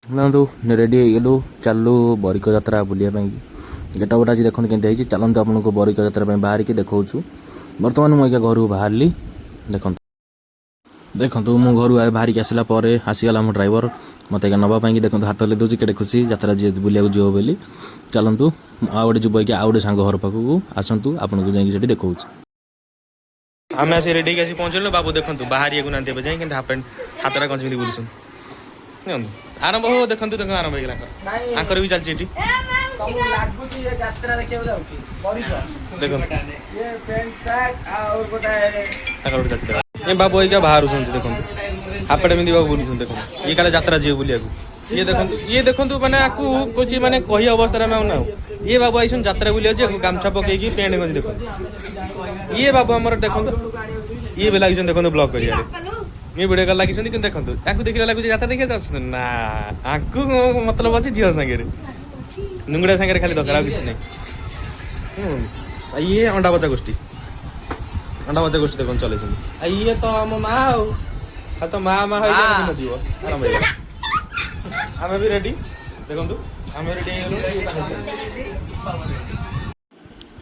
ଦେଖନ୍ତୁ ରେଡ଼ି ହେଇଗଲୁ ଚାଲୁ ବରିକ ଯାତ୍ରା ବୁଲିବା ପାଇଁ। ଗେଟ ଗୋଟା ଆଜି ଦେଖନ୍ତୁ କେମିତି ହେଇଛି। ଚାଲନ୍ତୁ ଆପଣଙ୍କୁ ବରିକ ଯାତ୍ରା ପାଇଁ ବାହାରିକି ଦେଖାଉଛୁ। ବର୍ତ୍ତମାନ ମୁଁ ଆଜ୍ଞା ଘରୁ ବାହାରିଲି। ଦେଖନ୍ତୁ ମୁଁ ଘରୁ ବାହାରିକି ଆସିଲା ପରେ ଆସିଗଲା ମୋ ଡ୍ରାଇଭର ମୋତେ ଆଜ୍ଞା ନେବା ପାଇଁ। ଦେଖନ୍ତୁ ହାତ ହଲେଇ ଦେଉଛି କେଡ଼େ ଖୁସି ଯାତ୍ରା ବୁଲିବାକୁ ଯିବ ବୋଲି। ଚାଲନ୍ତୁ ଆଉ ଗୋଟେ ଯିବ କି ଆଉ ଗୋଟେ ସାଙ୍ଗ ଘର ପାଖକୁ ଆସନ୍ତୁ ଆପଣଙ୍କୁ ଯାଇକି ସେଠି ଦେଖାଉଛି। ଆମେ ଆସି ରେଡ଼ି ହେଇକି ଆସି ପହଞ୍ଚିଲୁ। ବାବୁ ଦେଖନ୍ତୁ ବାହାରିବାକୁ ନାହାନ୍ତି ଏବେ ଯାଇ କିନ୍ତୁ ହାଫ୍ ପ୍ୟାଣ୍ଟ ହାତଟା ଗଞ୍ଜି ପିନ୍ଧି ବୁଲୁଛନ୍ତି। ଆରମ୍ଭ ହଉ ଦେଖନ୍ତୁ ଆରମ୍ଭ ହେଇଗଲା ଆଙ୍କର ବି ଚାଲିଛି ଏଠି। ଲାଗୁଛି ଯାତ୍ରା ଦେଖିବାକୁ ଯାଉଛି ବାବୁ ଏଇକା ବାହାରୁଛନ୍ତି ଦେଖନ୍ତୁ ହାଫ୍ ପ୍ୟାଣ୍ଟ ପିନ୍ଧିବାକୁ ବୁଲୁଛନ୍ତି। ଦେଖନ୍ତୁ ଇଏ କାଳେ ଯାତ୍ରା ଯିବେ ବୁଲିବାକୁ। ଇଏ ଦେଖନ୍ତୁ ମାନେ ଆକୁ କହୁଛି ମାନେ କହି ଅବସ୍ଥାରେ ଆମେ ନାଉ। ଇଏ ବାବୁ ଆଇସନ୍ତି ଯାତ୍ରା ବୁଲିବାକୁ ଯିବାକୁ ଗାମଛା ପକେଇକି ପ୍ୟାଣ୍ଟ ଗଞ୍ଜି ଦେଖନ୍ତୁ। ଇଏ ବାବୁ ଆମର ଦେଖନ୍ତୁ ଇଏ ବି ଲାଗିଛନ୍ତି ଦେଖନ୍ତୁ ବ୍ଲଗ କରିବାରେ। ଇଏ ଭିଡ଼ିଓ କଲ୍ ଲାଗିଛନ୍ତି କିନ୍ତୁ ଦେଖନ୍ତୁ ତାଙ୍କୁ ଦେଖିଲା ଲାଗୁଛି ଯାତ୍ରା ଦେଖିବାକୁ ଆସୁଛନ୍ତି ନା ଆଙ୍କୁ ମତଲବ ଅଛି ଝିଅ ସାଙ୍ଗରେ ନୁଙ୍ଗୁଡ଼ା ସାଙ୍ଗରେ ଖାଲି ଦରକାର ଆଉ କିଛି ନାହିଁ। ଇଏ ଅଣ୍ଡା ଭଜା ଗୋଷ୍ଠୀ ଦେଖନ୍ତୁ ଚଲେଇଛନ୍ତି। ଇଏ ତ ଆମ ମା ଆଉ ତ ମା ହେଇକି ନଯିବ ଆରମ୍ଭ ହେଇଗଲା। ଆମେ ବି ରେଡ଼ି ଦେଖନ୍ତୁ ଆମେ ରେଡ଼ି ହେଇଗଲୁ।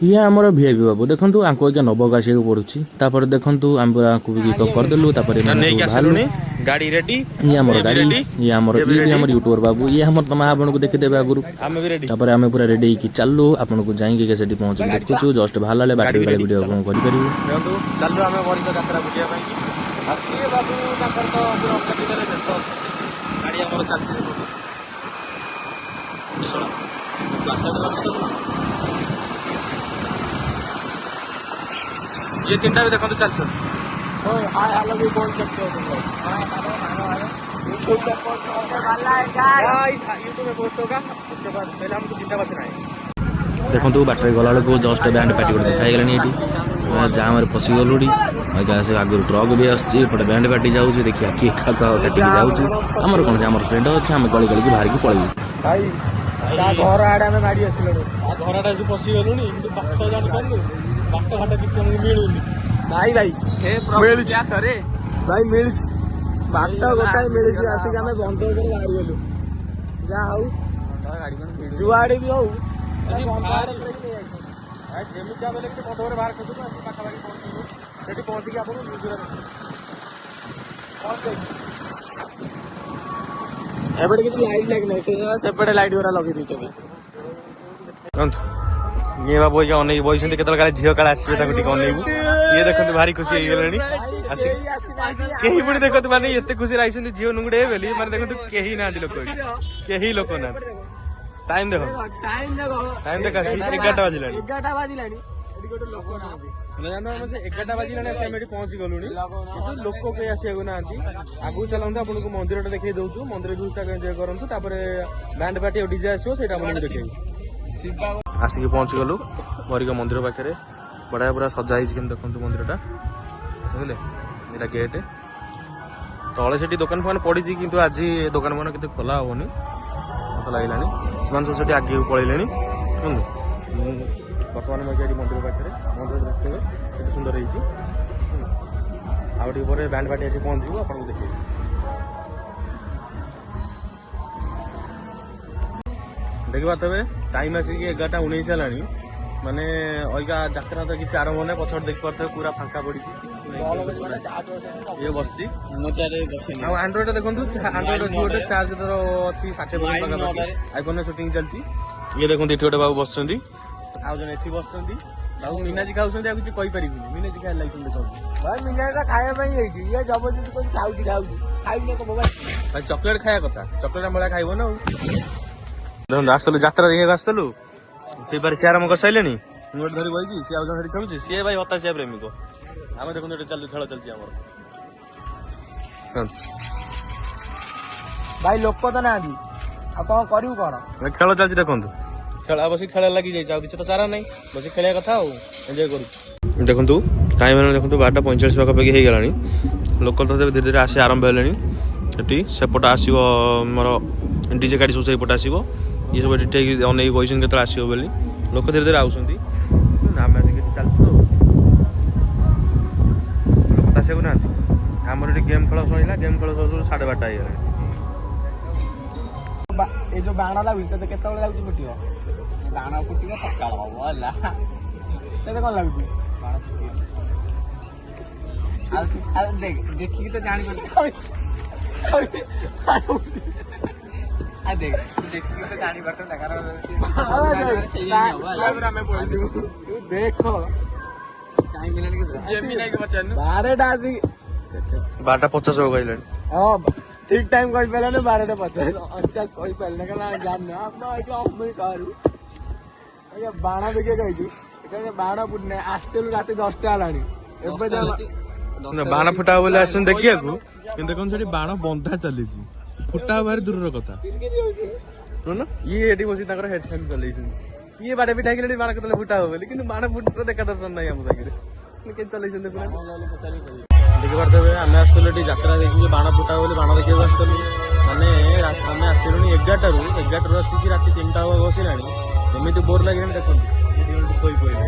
ଇଏ ଆମର ଭିଆଇପି ବାବୁ ଦେଖନ୍ତୁ ଆଙ୍କୁ ଆଜ୍ଞା ନବାକୁ ଆସିବାକୁ ପଡ଼ୁଛି। ତାପରେ ଦେଖନ୍ତୁ ଆମେ ଆଙ୍କୁ ବି ପିକଅପ୍ କରିଦେଲୁ। ତାପରେ ଏମାନେ ସବୁ ବାହାରିଲୁ। ଗାଡ଼ି ରେଡ଼ି ଇଏ ଆମର ଗାଡ଼ି ଇଏ ଆମର ଆମର ୟୁଟ୍ୟୁବର ବାବୁ ଇଏ ଆମର ତ ମା ଆପଣଙ୍କୁ ଦେଖିଦେବେ ଆଗରୁ। ତାପରେ ଆମେ ପୁରା ରେଡ଼ି ହେଇକି ଚାଲୁ ଆପଣଙ୍କୁ ଯାଇକି ସେଠି ପହଞ୍ଚିକି ଦେଖୁଛୁ। ଜଷ୍ଟ ବାହାରିଲା ବେଳେ ବାଟରେ ଭିଡ଼ିଓ କଣ କରିପାରିବୁ। ଚାଲୁ ଆମେ ବରିକ ଯାତ୍ରା ବୁଲିବା ପାଇଁ ଆସିବେ ବାବୁ ତାଙ୍କର ତ ପୁରା ଅକାତିରେ ବ୍ୟସ୍ତ ଅଛନ୍ତି। ଗାଡ଼ି ଆମର ଚାଲିଛି ये तीनटा भी देखो चल सर हाय हेलो भी बोल सकते हो तुम लोग। यूट्यूब में पोस्ट होगा उसके बाद पहले हमको जिंदा बचना है। देखो बाटर गला बेलू जस्ट बैंड पार्टी गोटे देखा ये जाम पशिगलुड़ी से आगुरी ट्रक भी आसपटे बैंड पार्टी जाऊँगी देखिए किए काटिकी जाऊँगी आमर कौन आम फ्रेंड अच्छे आम गली गली बाहर की पलू घर आड़े आम गाड़ी आस घर आड़े पशिगलु बाट घाट किसी आमको मिलूनी भाई भाई भाई मिली बाट गोटाए मिली आसिक आम बंद बाहर गलु जहाँ हूँ जुआड़े भी हूँ बाहर पहुंची आप लाइट लगे सेपटे लाइट गुरा लगे ये बाबू अनेक बही के झील काले आसवे अनेबू ये देखते भारी खुशी हो गले कहीं पुणी देखते माने ये खुशी आई झील नुंगड़े बोली मैंने देखते कहीं ना लोक कहीं लोक ना टाइम देखो टाइम देख 11टा बाजिला 11टा बाजिला 11टा बाजिला पहुंची गलु लोक कहीं आसवाक ना आगू चलाते आपको मंदिर देखिए दौचु मंदिर व्यूज एंजॉय करूँ बैंड पार्टी और डीजे आसो देखे आसिक पहुंची गलु बरिक मंदिर पाखे बढ़िया पूरा सजा देखते मंदिरटा बुझे यहाँ गेट तले से दुकान फुकान पड़ी कि आज दुकान मान के खोला हेनी मत लगे सब आगे पलैले बर्तमान मुझे मंदिर पाखे मंदिर देखते केते सुंदर होती बैंड पार्टी आसी पहुंचू आपको देखिए देखा तेज टाइम आसिक 11:19 है माने अगा यात्रा तो किसी आरंभ ना पछड़ देख पारे पूरा फांका पड़ी ये बस आंड्रॉइड देखो आंड्रॉइड अच्छी गोटे चार्ज धर अच्छी 60% आईफोन शूटिंग चलती ये देखो ये गोटे बाबू बस आउ जन एठी बस बाबू मीनाजी खाऊँ किसी कहींपारि मीनाजी खाए लगे भाई मीनाजी खायापी ये जबरदस्ती कोई खाऊँ खाई भाई चॉकलेट खाया कथा चॉकलेट भाया खाइब ना देखो आसलु यात्रा देखा आसलु फ्री सी आरम्भ कर सारे गोटे धरी बही सी आउ जन खेलुची सी भाई हताशिया प्रेमिक आम देखो चल खेल चलती भाई लोक तो ना कौन करू कौन खेल चलती देखो खेल बस खेल लगी जाए किसी तो चारा ना बस खेल कथा एंजॉय करू देखु टाइम देखो 12:45 पाखापाखि हो गला लोक तो धीरे धीरे आसी आरंभ है सेपट आसो मोर डीजे गाड़ी सब सेपट आसो ये सब ठीक अनेक बही के आसो बोली लोक धीरे धीरे आसमें चलचु लोक आसू ना आमर ये गेम खेल सर गेम खेल सब 12:30 हो गला ଏ ଯୋଉ ବାଣ ଲାଗୁଛି ତତେ କେତେବେଳେ ଲାଗୁଛି ଫୁଟିବ? ବାଣ ଫୁଟିବ ସକାଳ ହବ ହେଲା। ତତେ କଣ ଲାଗୁଛି? ବାଣ ଫୁଟିବ। ଆଉ ଦେଖ ଦେଖିକି ତ ଜାଣିପାରୁଛୁ। ଦେଖ ଦେଖିକି ତ ଜାଣିପାରୁଛୁ ନା କାରଣ ଆମେ ପଳେଇଯିବୁ। ଦେଖ କାହିଁ ମିଳିଲାନି କେତେ ଯେମି ନାଇଁ ପଚାରନୁ 12ଟା ଆସିକି 12:50 हो गइलाଣି। ହଁ ଠିକ ଟାଇମ କହିପାରିଲାନି 12:50 50 କହିପାରିଲେ କାରଣ ଜାଣିନ ବାଣ ଦେଖିବାକୁ କହିଛୁ ବାଣ ଫୁଟିନେ ଆସିଥିଲୁ ରାତି 10ଟା ହେଲାଣି ଏବେ ବାଣ ଫୁଟା ହବ ବୋଲି ଆସୁଛନ୍ତି ଦେଖିବାକୁ, କିନ୍ତୁ ଦେଖନ୍ତୁ ସେଠି ବାଣ ବନ୍ଧା ଚାଲିଛି, ଫୁଟା ହବାର ଦୂରର କଥା। ଶୁଣ ଇଏ ଏଠି ବସି ତାଙ୍କର ହେଡଫୋନ ଚଲେଇଛନ୍ତି, ଇଏ ବାଡେ ପିଠା ହେଇକି ବାଣ କେତେବେଳେ ଫୁଟା ହବ ବୋଲି, କିନ୍ତୁ ବାଣ ଫୁଟାର ଦେଖା ଦର୍ଶନ ନାହିଁ ଆମ ସାଙ୍ଗରେ। କେମିତି ଚଲେଇଛନ୍ତି ଦେଖିପାରୁଥିବେ। ଆମେ ଆସିଥିଲୁ ଏଠି ଯାତ୍ରା ଦେଖିକି ବାଣ ଫୁଟା ହବ ବୋଲି ବାଣ ଦେଖିବାକୁ ଆସିଥିଲୁ। ମାନେ ଆମେ ଆସିଲୁଣି 11ଟାରୁ ଆସିକି ରାତି 3ଟା ହବ ବସିଲାଣି। ଏମିତି ବୋର ଲାଗିଲାଣି ଦେଖନ୍ତୁ, ଶୋଇ ପଇଲେ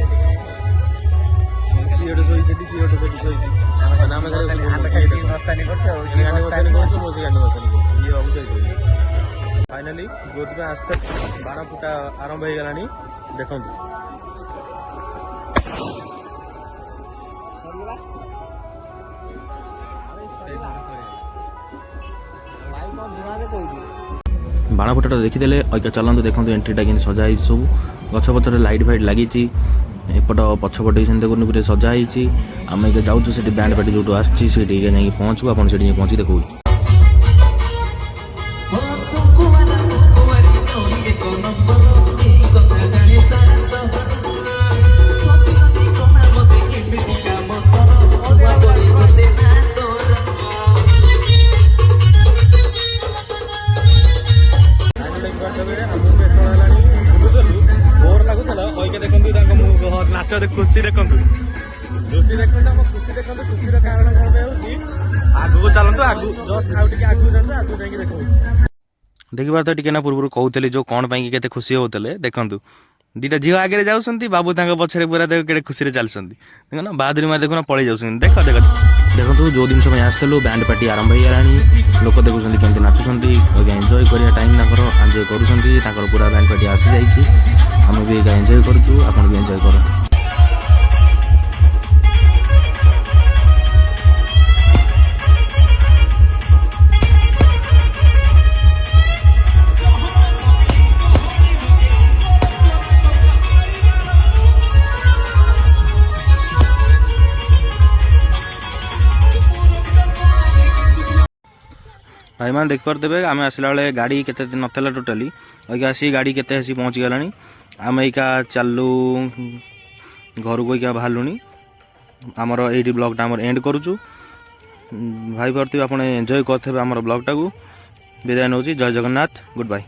ସିଏ ଶୋଇ ସେଠି ସିଏ ସେଠି ଶୋଇଛି। फाइनाली जो आस्ते बाण फुटा आरंभ हो गलानी देखंतु। बाण फुटा देखीदे अइका चलते देखो एंट्रीटा कि सजाई सब गछ पतर लाइट फाइट लगी एपट पछपट देखो पूरे सजाई। आम जाऊँ से बैंड पार्टी जो आसी पहुँचू आप पहुँची देखो। नाच खुशी देखु खुशी देखो खुशी देखो खुशी कारण कौन आगू चलतु आगू जस्ट आगू जातु आगू जाइए देखो। देखिए टे ना पूर्व कहते जो कौन पाई के खुशी होते देखु दीटा झील आगे जाऊँच बाबू पछरे पूरा देख खुशी चलती देख ना बादुरी मार देखो पलि जाऊँ देख देख देखो जो जिन आसलु बैंड पार्टी आरंभ हो गलानी लोक देखुं केमती नाचुंट एंजॉय करिया टाइम एंजॉय कर पूरा बैंड पार्टी आसी जाइए आम भी एंजॉय करूँ आप भी एंजॉय करूँ। भाई मैंने देख पारे आम आसला बेले गाड़ी के नाला टोटाली अइका आसी गाड़ी के पहुँची गलानी आम एका चलू घर को इका बाहर आमर ये ब्लॉगटा आम एंड करुचु भाई पार्थिव आप एंजॉय करते आम ब्लॉगटा को विदाय नौ। जय जगन्नाथ गुड बाय।